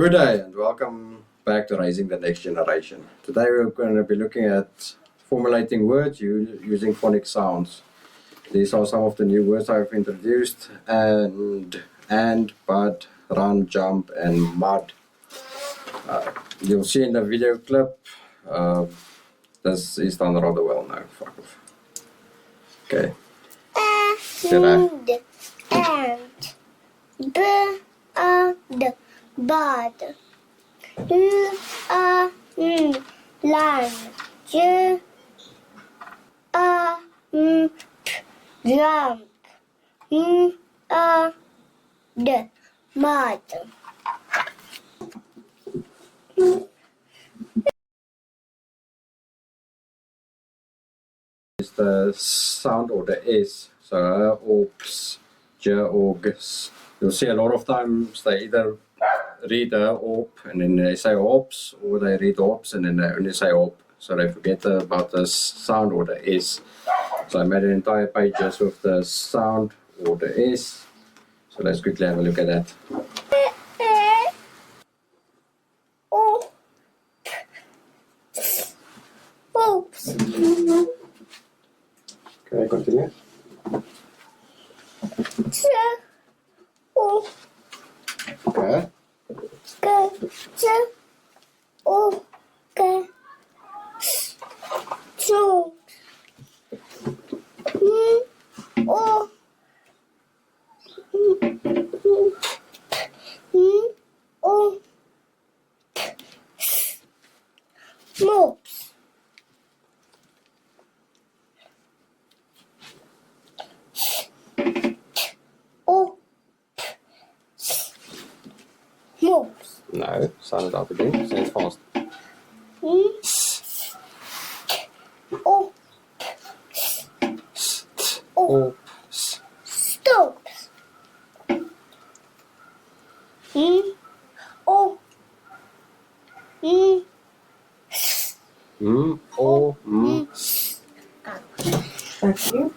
Good day and welcome back to Raising the Next Generation. Today we're going to be looking at formulating words using phonic sounds. These are some of the new words I've introduced: and, but, run, jump and mud. You'll see in the video clip, this is done rather well now. Fuck off. Okay. And, bad, land, jump, mud. Is the sound or the S, so ops, j, or gs. You'll see a lot of times they either read op and then they say ops, or they read ops and then they only say op, so they forget about the sound or the S. So I made an entire page just with the sound or the S, so let's quickly have a look at that. Oops. Okay, continue. Okay. Mops. Mops. No, sound it out again. Say it fast. Ops. Stops. Thank you.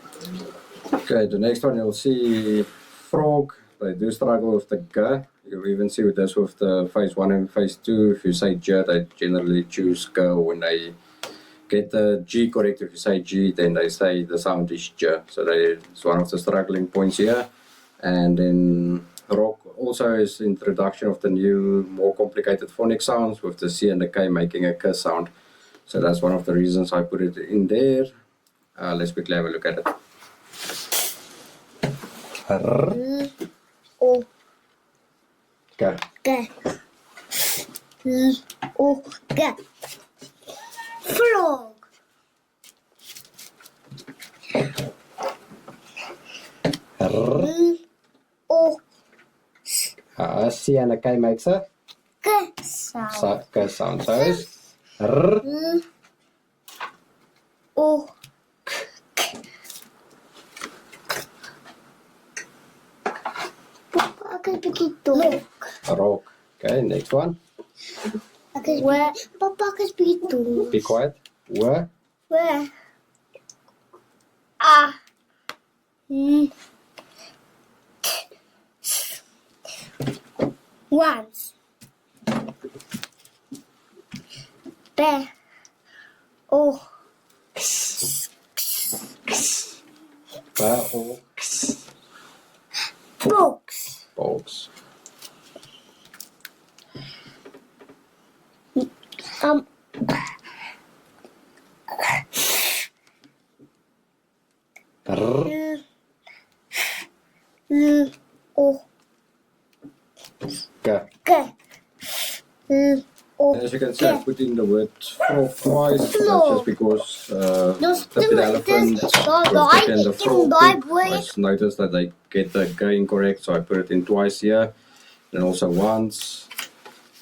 Okay, the next one you'll see frog. They do struggle with the G. You'll even see with this with the phase 1 and phase 2. If you say J, they generally choose G. When they get the G correct, if you say G, then they say the sound is J. So it's one of the struggling points here. And then rock also is introduction of the new, more complicated phonic sounds with the C and the K making a K sound. So that's one of the reasons I put it in there. Let's quickly have a look at it. Okay. Frog. C and a K makes a Sound. K sound. So it's R. Look. Rock. Okay, next one. Where? Papa can speak to. Be quiet. Where? Where? Once. Bear. Books. Box. R. K. As you can see, I put in the word frog twice. That's just because the elephant and the frog I noticed that they get the K incorrect, so I put it in twice here. And also once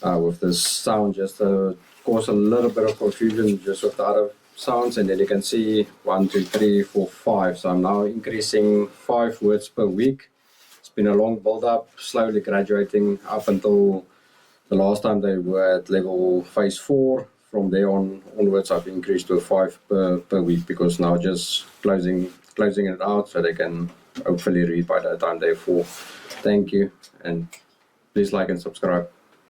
with this sound, just to cause a little bit of confusion just with the other sounds. And then you can see 1, 2, 3, 4, 5. So I'm now increasing 5 words per week. It's been a long build up, slowly graduating up until the last time they were at level phase 4. From there onwards, I've increased to 5 per week, because now just closing it out so they can hopefully read by the time they're 4. Thank you, and please like and subscribe.